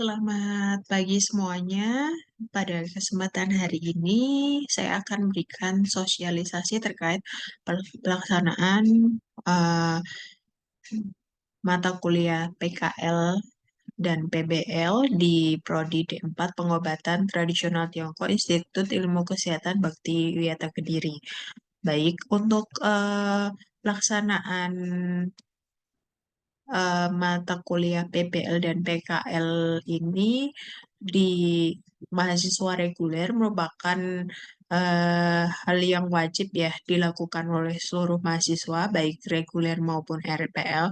Selamat pagi semuanya. Pada kesempatan hari ini, saya akan berikan sosialisasi terkait pelaksanaan eh, mata kuliah PKL dan PBL di Prodi D4 Pengobatan Tradisional Tiongkok Institut Ilmu Kesehatan Bakti Wiyata Kediri. Baik, untuk pelaksanaan mata kuliah PPL dan PKL ini di mahasiswa reguler merupakan hal yang wajib ya dilakukan oleh seluruh mahasiswa baik reguler maupun RPL.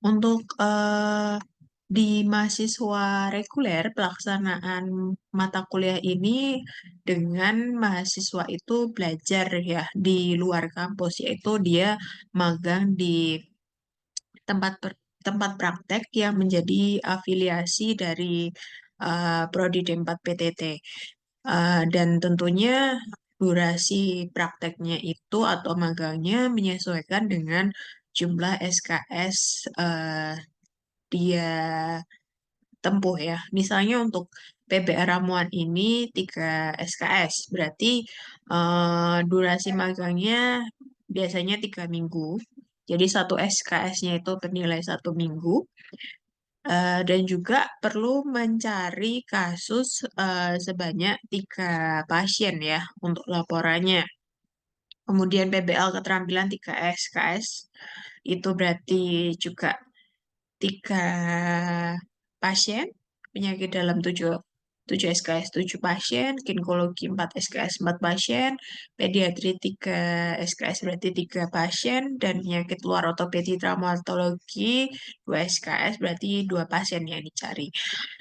Untuk di mahasiswa reguler pelaksanaan mata kuliah ini dengan mahasiswa itu belajar ya di luar kampus, yaitu dia magang di tempat tempat praktek yang menjadi afiliasi dari Prodi D4 PTT. Dan tentunya durasi prakteknya itu atau magangnya menyesuaikan dengan jumlah SKS dia tempuh ya. Misalnya untuk PBR ramuan ini 3 SKS, berarti durasi magangnya biasanya 3 minggu. Jadi satu SKS-nya itu bernilai 1 minggu. Dan juga perlu mencari kasus sebanyak 3 pasien ya untuk laporannya. Kemudian PBL keterampilan 3 SKS itu berarti juga 3 pasien, penyakit dalam 7 SKS 7 pasien, ginekologi 4 SKS 4 pasien, pediatri 3 SKS berarti 3 pasien, dan penyakit luar ortopedi traumatologi 2 SKS berarti 2 pasien yang dicari.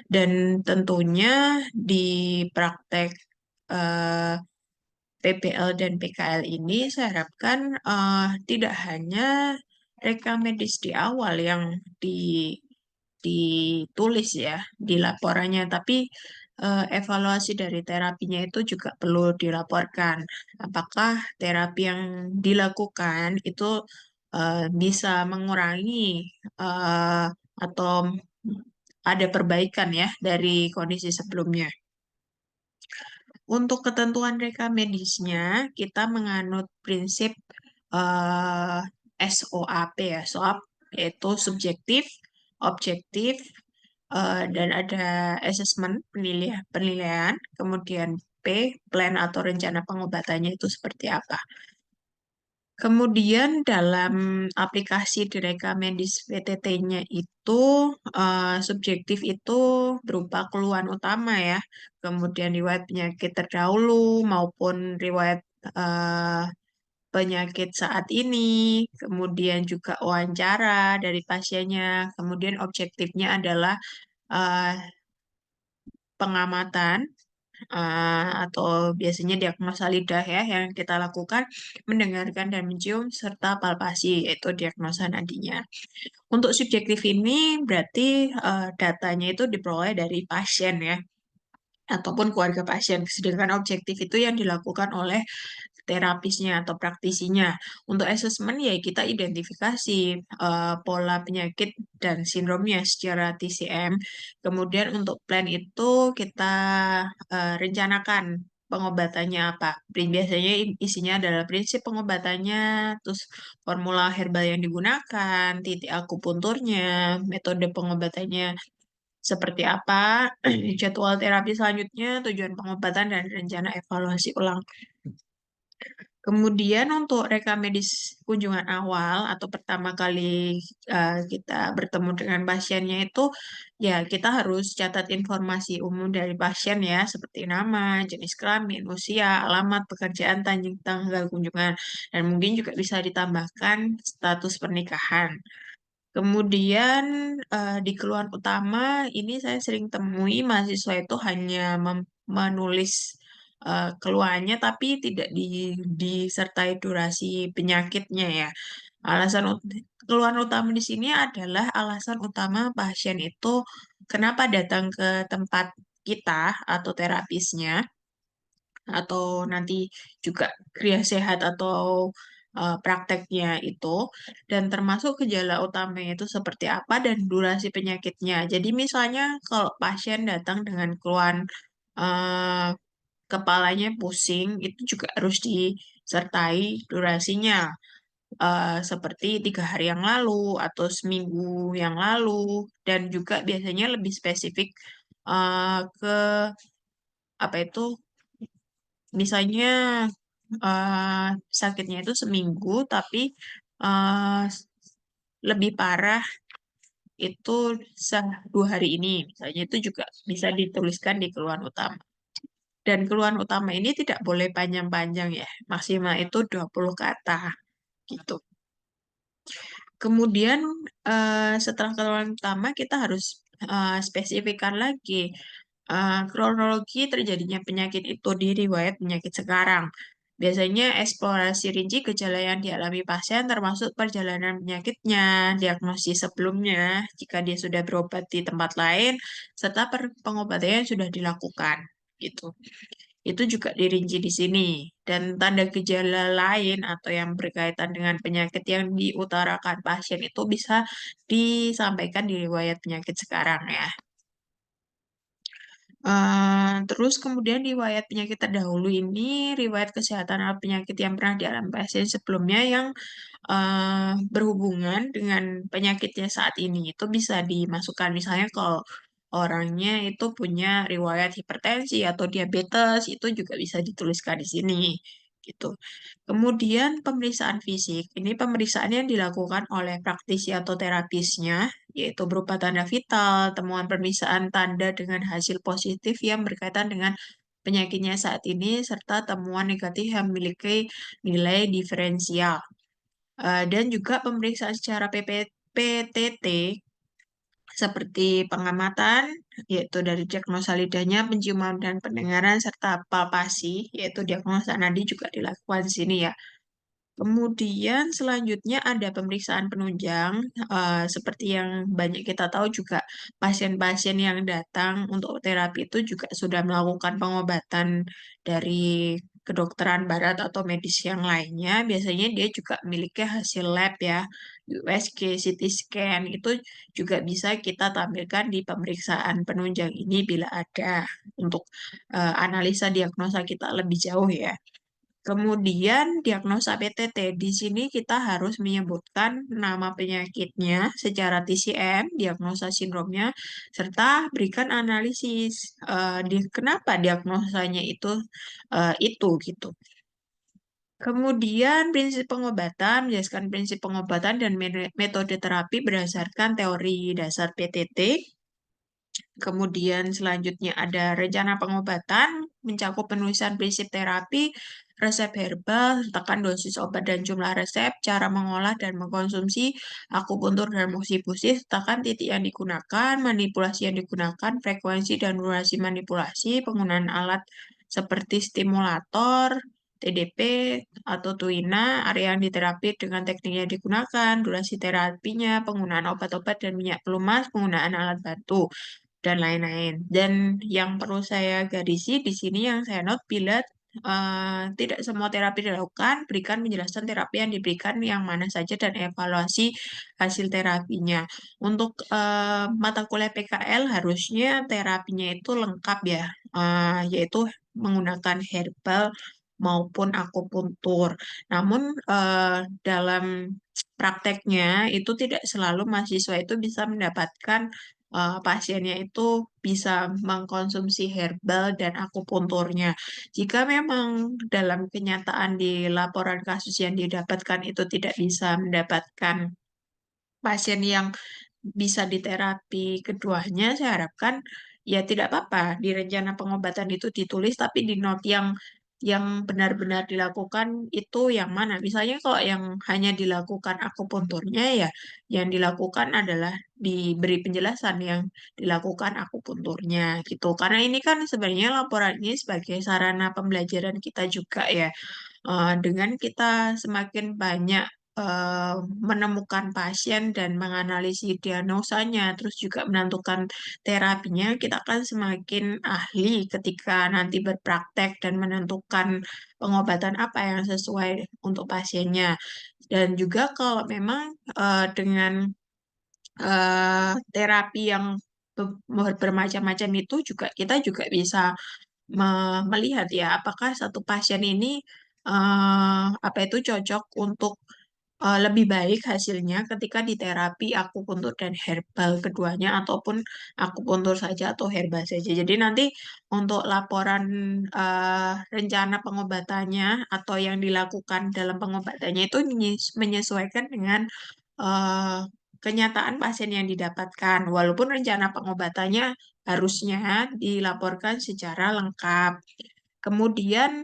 Dan tentunya di praktek eh, PPL dan PKL ini saya harapkan tidak hanya rekam medis di awal yang ditulis ya di laporannya, tapi evaluasi dari terapinya itu juga perlu dilaporkan. Apakah terapi yang dilakukan itu bisa mengurangi eh, atau ada perbaikan ya dari kondisi sebelumnya. Untuk ketentuan rekam medisnya, kita menganut prinsip eh, SOAP ya, SOAP yaitu subjektif, objektif, dan ada asesmen penilaian, kemudian P, plan atau rencana pengobatannya itu seperti apa. Kemudian dalam aplikasi di rekam medis PTT-nya itu subjektif itu berupa keluhan utama ya, kemudian riwayat penyakit terdahulu maupun riwayat eh, penyakit saat ini, kemudian juga wawancara dari pasiennya, kemudian objektifnya adalah eh, pengamatan atau biasanya diagnosa lidah ya yang kita lakukan, mendengarkan dan mencium serta palpasi yaitu diagnosa nadinya. Untuk subjektif ini berarti datanya itu diperoleh dari pasien ya ataupun keluarga pasien. Sedangkan objektif itu yang dilakukan oleh terapisnya atau praktisinya. Untuk asesmen ya kita identifikasi pola penyakit dan sindromnya secara TCM. Kemudian untuk plan itu kita rencanakan pengobatannya apa. Biasanya isinya adalah prinsip pengobatannya, terus formula herbal yang digunakan, titik akupunturnya, metode pengobatannya seperti apa, jadwal terapi selanjutnya, tujuan pengobatan, dan rencana evaluasi ulang. Kemudian untuk rekam medis kunjungan awal atau pertama kali kita bertemu dengan pasiennya itu ya kita harus catat informasi umum dari pasien ya seperti nama, jenis kelamin, usia, alamat, pekerjaan, tanggal kunjungan, dan mungkin juga bisa ditambahkan status pernikahan. Kemudian di keluhan utama ini saya sering temui mahasiswa itu hanya menulis keluhannya tapi tidak disertai durasi penyakitnya ya. Keluhan utama di sini adalah alasan utama pasien itu kenapa datang ke tempat kita atau terapisnya atau nanti juga kriya sehat atau prakteknya itu, dan termasuk gejala utamanya itu seperti apa dan durasi penyakitnya. Jadi misalnya kalau pasien datang dengan keluhan eh, kepalanya pusing, itu juga harus disertai durasinya. Seperti 3 hari yang lalu atau seminggu yang lalu, dan juga biasanya lebih spesifik ke apa itu, misalnya eh, sakitnya itu seminggu tapi eh, lebih parah itu 2 hari ini, misalnya itu juga bisa dituliskan di keluhan utama. Dan keluhan utama ini tidak boleh panjang-panjang ya, maksimal itu 20 kata gitu. Kemudian setelah keluhan utama kita harus spesifikkan lagi kronologi terjadinya penyakit itu di riwayat penyakit sekarang. Biasanya eksplorasi rinci gejala yang dialami pasien termasuk perjalanan penyakitnya, diagnosis sebelumnya jika dia sudah berobat di tempat lain, serta pengobatan yang sudah dilakukan. Gitu. Itu juga dirinci di sini. Dan tanda gejala lain atau yang berkaitan dengan penyakit yang diutarakan pasien itu bisa disampaikan di riwayat penyakit sekarang ya. Terus kemudian riwayat penyakit terdahulu ini riwayat kesehatan atau penyakit yang pernah dialami pasien sebelumnya yang berhubungan dengan penyakitnya saat ini itu bisa dimasukkan, misalnya kalau orangnya itu punya riwayat hipertensi atau diabetes itu juga bisa dituliskan di sini gitu. Kemudian pemeriksaan fisik ini pemeriksaan yang dilakukan oleh praktisi atau terapisnya, yaitu berupa tanda vital, temuan pemeriksaan tanda dengan hasil positif yang berkaitan dengan penyakitnya saat ini, serta temuan negatif yang memiliki nilai diferensial. Dan juga pemeriksaan secara PTT seperti pengamatan, yaitu dari diagnosa lidahnya, penciuman dan pendengaran, serta palpasi, yaitu diagnosa nadi juga dilakukan di sini ya. Kemudian selanjutnya ada pemeriksaan penunjang, seperti yang banyak kita tahu juga pasien-pasien yang datang untuk terapi itu juga sudah melakukan pengobatan dari kedokteran barat atau medis yang lainnya. Biasanya dia juga memiliki hasil lab ya, USG, CT scan itu juga bisa kita tampilkan di pemeriksaan penunjang ini bila ada untuk analisa diagnosa kita lebih jauh ya. Kemudian diagnosa PTT, di sini kita harus menyebutkan nama penyakitnya secara TCM, diagnosa sindromnya, serta berikan analisis kenapa diagnosanya itu gitu. Kemudian prinsip pengobatan, menjelaskan prinsip pengobatan dan metode terapi berdasarkan teori dasar PTT. Kemudian selanjutnya ada rencana pengobatan, mencakup penulisan prinsip terapi, resep herbal, sertakan dosis obat dan jumlah resep, cara mengolah dan mengkonsumsi akupuntur dan mosi fusi, sertakan titik yang digunakan, manipulasi yang digunakan, frekuensi dan durasi manipulasi, penggunaan alat seperti stimulator, TDP atau tuina, area yang diterapi dengan teknik yang digunakan, durasi terapinya, penggunaan obat-obat dan minyak pelumas, penggunaan alat bantu dan lain-lain. Dan yang perlu saya garisi di sini yang saya note, bila tidak semua terapi dilakukan, berikan penjelasan terapi yang diberikan yang mana saja dan evaluasi hasil terapinya. Untuk mata kuliah PKL harusnya terapinya itu lengkap ya, yaitu menggunakan herbal maupun akupuntur. Namun dalam prakteknya itu tidak selalu mahasiswa itu bisa mendapatkan pasiennya itu bisa mengkonsumsi herbal dan akupunturnya. Jika memang dalam kenyataan di laporan kasus yang didapatkan itu tidak bisa mendapatkan pasien yang bisa diterapi keduanya, saya harapkan ya tidak apa-apa di rencana pengobatan itu ditulis, tapi di note yang benar-benar dilakukan itu yang mana. Misalnya kalau yang hanya dilakukan akupunturnya ya yang dilakukan adalah diberi penjelasan yang dilakukan akupunturnya gitu. Karena ini kan sebenarnya laporan ini sebagai sarana pembelajaran kita juga ya. Dengan kita semakin banyak eh, menemukan pasien dan menganalisis diagnosanya, terus juga menentukan terapinya, kita akan semakin ahli ketika nanti berpraktek dan menentukan pengobatan apa yang sesuai untuk pasiennya. Dan juga kalau memang dengan terapi yang bermacam-macam itu juga kita juga bisa melihat ya apakah satu pasien ini apa itu cocok untuk lebih baik hasilnya ketika di terapi akupuntur dan herbal keduanya ataupun akupuntur saja atau herbal saja. Jadi nanti untuk laporan rencana pengobatannya atau yang dilakukan dalam pengobatannya itu menyesuaikan dengan eh, kenyataan pasien yang didapatkan. Walaupun rencana pengobatannya harusnya dilaporkan secara lengkap. Kemudian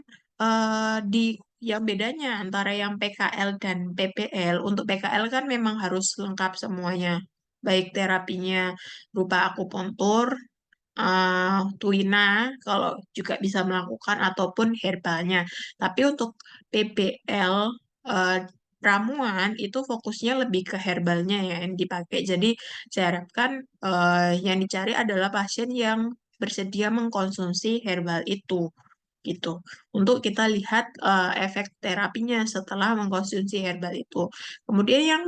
di yang bedanya antara yang PKL dan PPL, untuk PKL kan memang harus lengkap semuanya, baik terapinya berupa akupuntur, tuina, kalau juga bisa melakukan, ataupun herbalnya. Tapi untuk PPL, eh, ramuan, itu fokusnya lebih ke herbalnya ya yang dipakai. Jadi saya harapkan yang dicari adalah pasien yang bersedia mengkonsumsi herbal itu gitu. Untuk kita lihat efek terapinya setelah mengkonsumsi herbal itu. Kemudian yang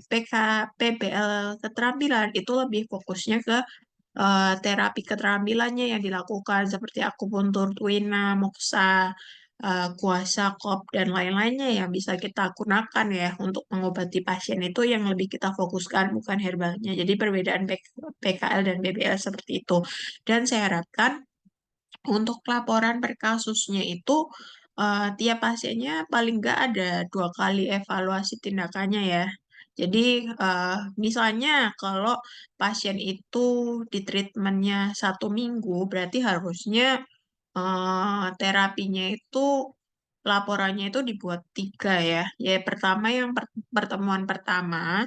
PK, PBL keterampilan itu lebih fokusnya ke terapi keterampilannya yang dilakukan seperti akupuntur, tuina, moksa, kuasa, kop, dan lain-lainnya yang bisa kita gunakan ya untuk mengobati pasien itu yang lebih kita fokuskan bukan herbalnya. Jadi perbedaan PKL dan BBL seperti itu. Dan saya harapkan untuk laporan per kasusnya itu tiap pasiennya paling nggak ada 2 kali evaluasi tindakannya ya. Jadi misalnya kalau pasien itu di treatmentnya 1 minggu, berarti harusnya terapinya itu laporannya itu dibuat 3 ya. Ya pertama yang pertemuan pertama,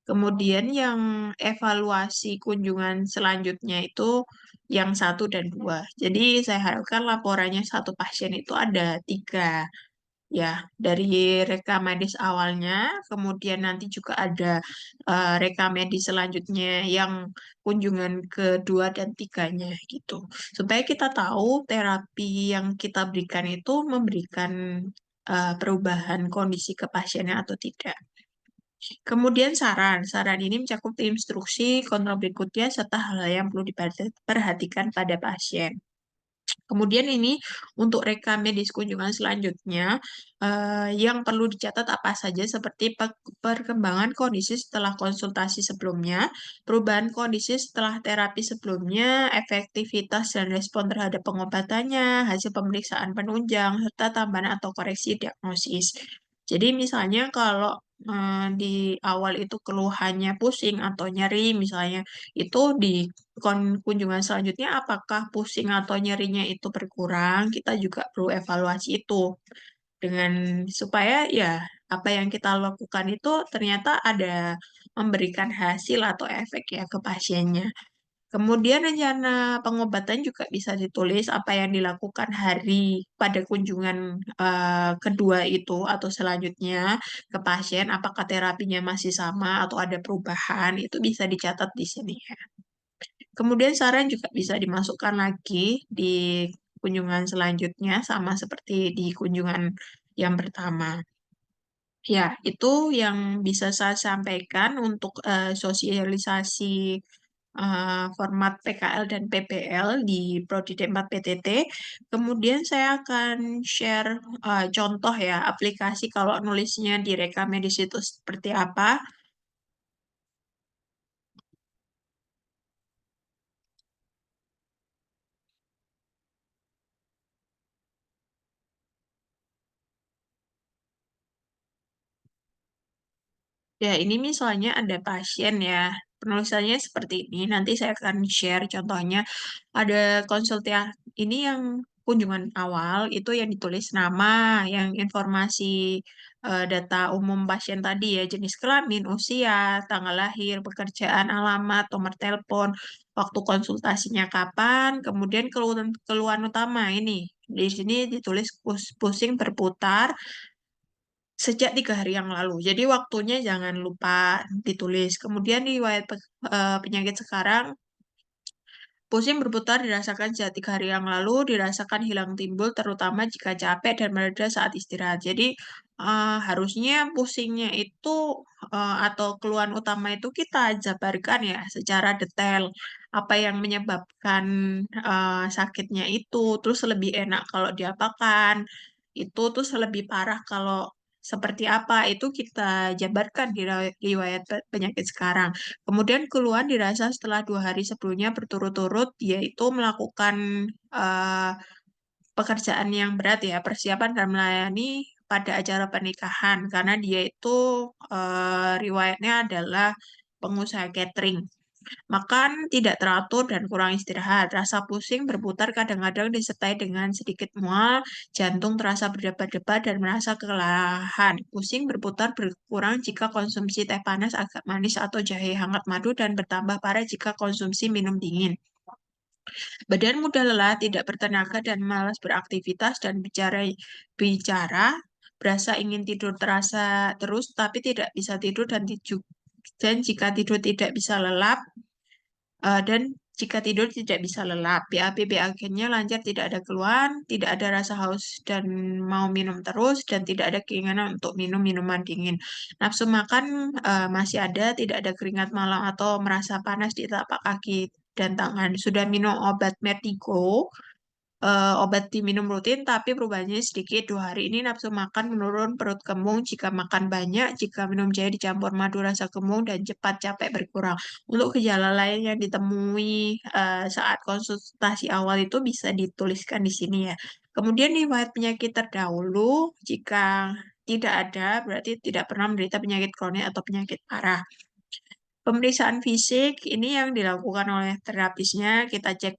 kemudian yang evaluasi kunjungan selanjutnya itu yang 1 dan 2. Jadi saya harapkan laporannya satu pasien itu ada 3. Ya, dari rekam medis awalnya, kemudian nanti juga ada rekam medis selanjutnya yang kunjungan kedua dan tiganya gitu. Supaya kita tahu terapi yang kita berikan itu memberikan perubahan kondisi ke pasiennya atau tidak. Kemudian saran. Saran ini mencakup instruksi, kontrol berikutnya, serta hal-hal yang perlu diperhatikan pada pasien. Kemudian ini untuk rekam medis kunjungan selanjutnya yang perlu dicatat apa saja seperti perkembangan kondisi setelah konsultasi sebelumnya, perubahan kondisi setelah terapi sebelumnya, efektivitas dan respon terhadap pengobatannya, hasil pemeriksaan penunjang, serta tambahan atau koreksi diagnosis. Jadi misalnya kalau di awal itu keluhannya pusing atau nyeri misalnya, itu di kunjungan selanjutnya apakah pusing atau nyerinya itu berkurang, kita juga perlu evaluasi itu dengan supaya ya apa yang kita lakukan itu ternyata ada memberikan hasil atau efek ya ke pasiennya. Kemudian rencana pengobatan juga bisa ditulis apa yang dilakukan hari pada kunjungan kedua itu atau selanjutnya ke pasien, apakah terapinya masih sama atau ada perubahan, itu bisa dicatat di sini ya. Kemudian saran juga bisa dimasukkan lagi di kunjungan selanjutnya sama seperti di kunjungan yang pertama. Ya, itu yang bisa saya sampaikan untuk sosialisasi format PKL dan PPL di Prodi D4 PTT. Kemudian saya akan share contoh ya aplikasi kalau nulisnya di rekam medis itu seperti apa. Ya, ini misalnya ada pasien ya. Penulisannya seperti ini. Nanti saya akan share contohnya. Ada konsultasi ini yang kunjungan awal itu yang ditulis nama, yang informasi data umum pasien tadi ya, jenis kelamin, usia, tanggal lahir, pekerjaan, alamat, nomor telepon, waktu konsultasinya kapan, kemudian keluhan keluhan utama ini. Di sini ditulis pusing berputar, sejak 3 hari yang lalu. Jadi waktunya jangan lupa ditulis. Kemudian riwayat penyakit sekarang, pusing berputar dirasakan sejak 3 hari yang lalu, dirasakan hilang timbul, terutama jika capek dan mereda saat istirahat. Jadi harusnya pusingnya itu atau keluhan utama itu kita jabarkan ya secara detail apa yang menyebabkan sakitnya itu, terus lebih enak kalau diapakan, itu terus lebih parah kalau seperti apa itu kita jabarkan di riwayat penyakit sekarang. Kemudian keluhan dirasa setelah 2 hari sebelumnya berturut-turut, yaitu melakukan eh, pekerjaan yang berat ya, persiapan dan melayani pada acara pernikahan, karena dia itu riwayatnya adalah pengusaha catering. Makan tidak teratur dan kurang istirahat. Rasa pusing berputar kadang-kadang disertai dengan sedikit mual, jantung terasa berdebar-debar dan merasa kelelahan. Pusing berputar berkurang jika konsumsi teh panas agak manis atau jahe hangat madu dan bertambah parah jika konsumsi minum dingin. Badan mudah lelah, tidak bertenaga dan malas beraktivitas dan bicara, berasa ingin tidur terasa terus tapi tidak bisa tidur dan jika tidur tidak bisa lelap, dan jika tidur tidak bisa lelap, BAB akhirnya lancar, tidak ada keluhan, tidak ada rasa haus dan mau minum terus, dan tidak ada keinginan untuk minum minuman dingin. Nafsu makan masih ada, tidak ada keringat malam atau merasa panas di telapak kaki dan tangan. Sudah minum obat Vertigo, obat diminum rutin, tapi perubahannya sedikit. 2 hari ini nafsu makan menurun, perut kembung jika makan banyak, jika minum jahe dicampur madu rasa kembung, dan cepat capek berkurang. Untuk gejala lain yang ditemui saat konsultasi awal itu bisa dituliskan di sini ya. Kemudian riwayat penyakit terdahulu, jika tidak ada, berarti tidak pernah menderita penyakit kronis atau penyakit parah. Pemeriksaan fisik ini yang dilakukan oleh terapisnya, kita cek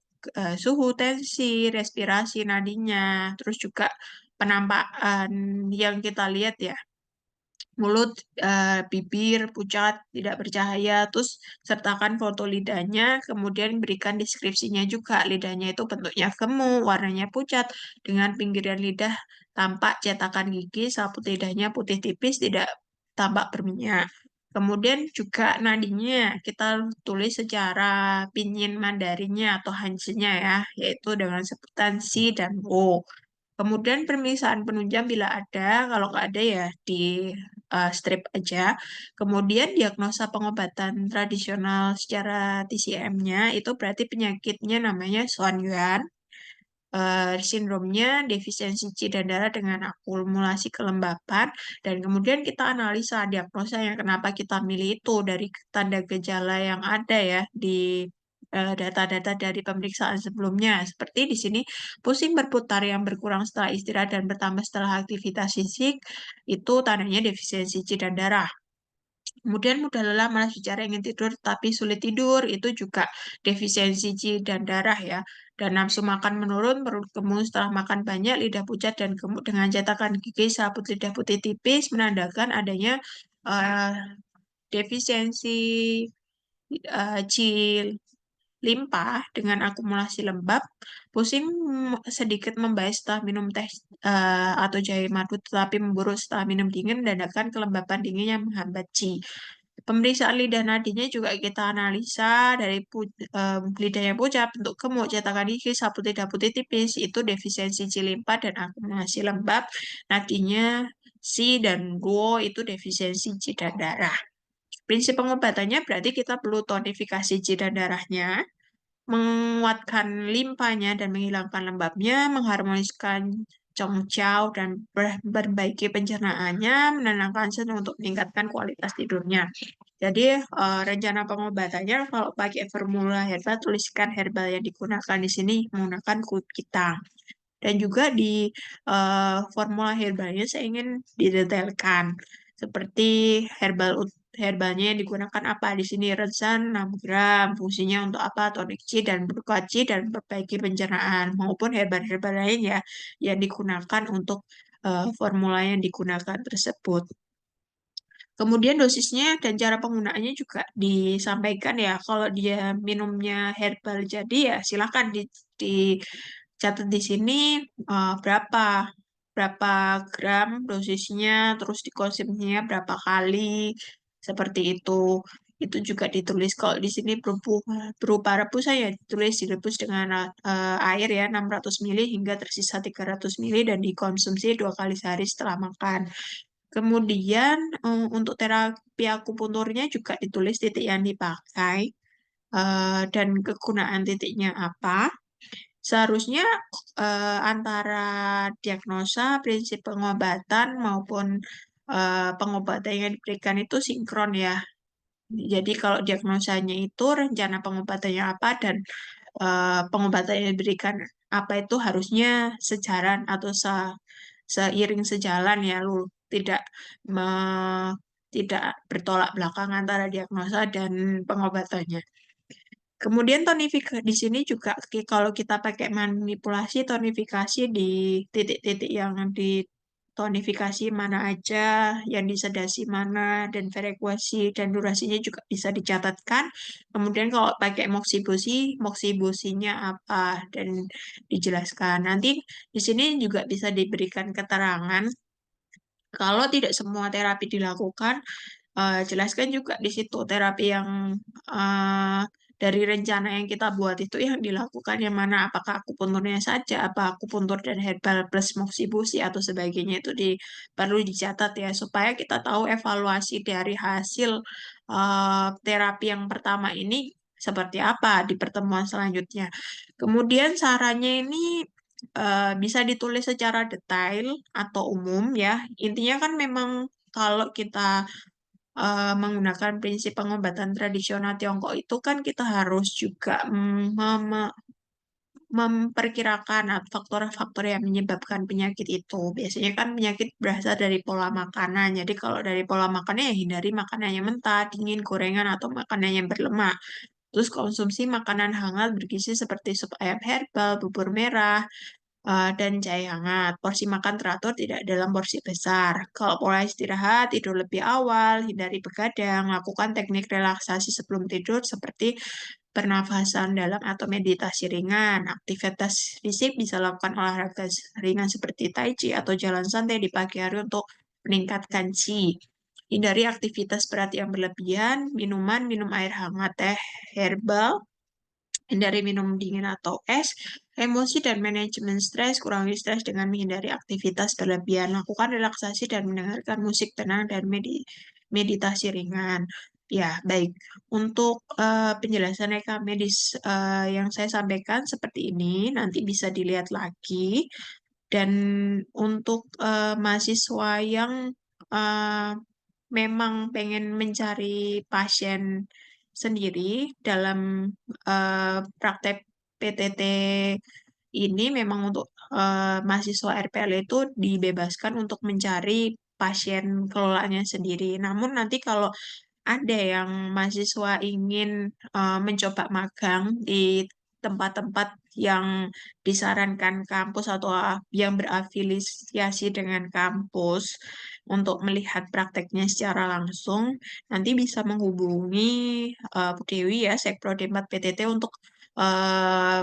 suhu, tensi, respirasi nadinya, terus juga penampakan yang kita lihat ya, mulut, bibir, pucat, tidak bercahaya, terus sertakan foto lidahnya, kemudian berikan deskripsinya juga. Lidahnya itu bentuknya gemuk, warnanya pucat, dengan pinggiran lidah tampak cetakan gigi, saput lidahnya putih tipis, tidak tampak berminyak. Kemudian juga nadinya kita tulis secara pinyin Mandarinnya atau Hanzinya ya, yaitu dengan sebutan Si dan Wo. Kemudian pemeriksaan penunjang bila ada, kalau nggak ada ya di strip aja. Kemudian diagnosa pengobatan tradisional secara TCM-nya itu berarti penyakitnya namanya Swan Yuan. Sindromnya defisiensi C dan darah dengan akumulasi kelembapan, dan kemudian kita analisa diagnosa yang kenapa kita milih itu dari tanda gejala yang ada ya di data-data dari pemeriksaan sebelumnya. Seperti di sini, pusing berputar yang berkurang setelah istirahat dan bertambah setelah aktivitas fisik, itu tandanya defisiensi C dan darah. Kemudian mudah lelah, malas bicara, ingin tidur, tapi sulit tidur, itu juga defisiensi C dan darah ya. Dan nafsu makan menurun, perut kembung setelah makan banyak, lidah pucat dan gemuk dengan cetakan gigi, sabut lidah putih tipis, menandakan adanya eh, defisiensi C limpa dengan akumulasi lembab, pusing sedikit membaik setelah minum teh atau jahe madu, tetapi memburuk setelah minum dingin, menandakan kelembapan dingin yang menghambat qi. Pemeriksaan lidah nadinya juga kita analisa dari lidahnya pucat, bentuk gemuk, cetakan gigi, sabut lidah putih tipis, itu defisiensi qi limpa dan akumulasi lembab. Nadinya Si dan Guo itu defisiensi qi dan darah. Prinsip pengobatannya berarti kita perlu tonifikasi qi dan darahnya, menguatkan limpanya dan menghilangkan lembabnya, mengharmoniskan Chongqiao dan memperbaiki pencernaannya, menenangkan sen untuk meningkatkan kualitas tidurnya. Jadi rencana pengobatannya kalau pakai formula herbal, tuliskan herbal yang digunakan di sini menggunakan kulit kita. Dan juga di formula herbalnya saya ingin didetailkan seperti herbalnya yang digunakan apa di sini, resan 6 gram, fungsinya untuk apa, tonik C dan berkaci dan perbaiki pencernaan, maupun herbal-herbal lain ya yang digunakan untuk formula yang digunakan tersebut. Kemudian dosisnya dan cara penggunaannya juga disampaikan ya. Kalau dia minumnya herbal jadi ya silakan dicatat di sini berapa. berapa gram dosisnya, terus dikonsumsinya berapa kali, seperti itu. Itu juga ditulis kalau di sini berupa rebusan ya ditulis direbus dengan air ya 600 ml hingga tersisa 300 ml dan dikonsumsi 2 kali sehari setelah makan. Kemudian untuk terapi akupunturnya juga ditulis titik yang dipakai dan kegunaan titiknya apa. Seharusnya antara diagnosa, prinsip pengobatan maupun pengobatan yang diberikan itu sinkron ya. Jadi kalau diagnosanya itu rencana pengobatannya apa dan pengobatan yang diberikan apa itu harusnya sejalan atau seiring sejalan ya, lu tidak tidak bertolak belakang antara diagnosa dan pengobatannya. Kemudian tonifikasi di sini juga kalau kita pakai manipulasi tonifikasi di titik-titik yang ditonifikasi mana aja, yang disedasi mana, dan frekuensi dan durasinya juga bisa dicatatkan. Kemudian kalau pakai moksibusinya apa dan dijelaskan. Nanti di sini juga bisa diberikan keterangan kalau tidak semua terapi dilakukan, jelaskan juga di situ terapi yang eh, dari rencana yang kita buat itu yang dilakukan yang mana, apakah akupunturnya saja, apa akupuntur dan herbal plus moxibusi atau sebagainya itu perlu dicatat ya supaya kita tahu evaluasi dari hasil terapi yang pertama ini seperti apa di pertemuan selanjutnya. Kemudian sarannya ini bisa ditulis secara detail atau umum ya. Intinya kan memang kalau kita menggunakan prinsip pengobatan tradisional Tiongkok itu kan kita harus juga memperkirakan faktor-faktor yang menyebabkan penyakit itu. Biasanya kan penyakit berasal dari pola makanan. Jadi kalau dari pola makannya ya hindari makanan yang mentah, dingin, gorengan, atau makanan yang berlemak. Terus konsumsi makanan hangat bergizi seperti sup ayam herbal, bubur merah, dan cai hangat. Porsi makan teratur tidak dalam porsi besar. Kalau pola istirahat, tidur lebih awal, hindari begadang, lakukan teknik relaksasi sebelum tidur seperti pernafasan dalam atau meditasi ringan. Aktivitas fisik bisa lakukan olahraga ringan seperti tai chi atau jalan santai di pagi hari untuk meningkatkan qi. Hindari aktivitas berat yang berlebihan, minum air hangat, teh herbal, hindari minum dingin atau es, emosi dan manajemen stres, kurangi stres dengan menghindari aktivitas berlebihan, lakukan relaksasi dan mendengarkan musik tenang dan meditasi ringan. Ya, baik. Untuk penjelasan reka medis yang saya sampaikan seperti ini, nanti bisa dilihat lagi. Dan untuk mahasiswa yang eh, memang pengen mencari pasien sendiri dalam praktek PTT ini memang untuk mahasiswa RPL itu dibebaskan untuk mencari pasien kelolanya sendiri. Namun nanti kalau ada yang mahasiswa ingin mencoba magang di tempat-tempat yang disarankan kampus atau yang berafiliasi dengan kampus untuk melihat prakteknya secara langsung, nanti bisa menghubungi Bu Dewi ya, Sekprodemat PTT untuk eh,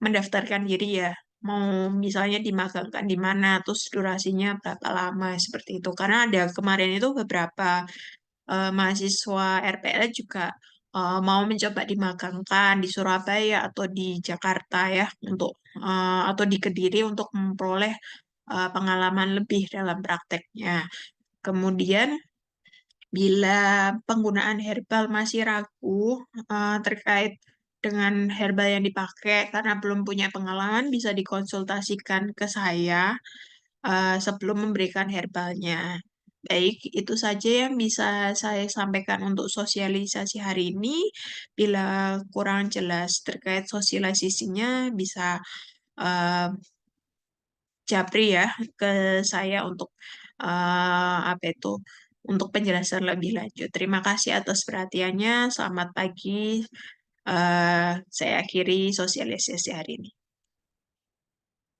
mendaftarkan diri ya. Mau misalnya dimagangkan di mana, terus durasinya berapa lama, seperti itu. Karena ada kemarin itu beberapa mahasiswa RPL juga mau mencoba dimagangkan di Surabaya atau di Jakarta ya untuk atau di Kediri untuk memperoleh pengalaman lebih dalam prakteknya. Kemudian bila penggunaan herbal masih ragu terkait dengan herbal yang dipakai karena belum punya pengalaman, bisa dikonsultasikan ke saya sebelum memberikan herbalnya. Baik, itu saja yang bisa saya sampaikan untuk sosialisasi hari ini. Bila kurang jelas terkait sosialisasinya, bisa eh, japri ya ke saya untuk apa itu untuk penjelasan lebih lanjut. Terima kasih atas perhatiannya. Selamat pagi. Saya akhiri sosialisasi hari ini.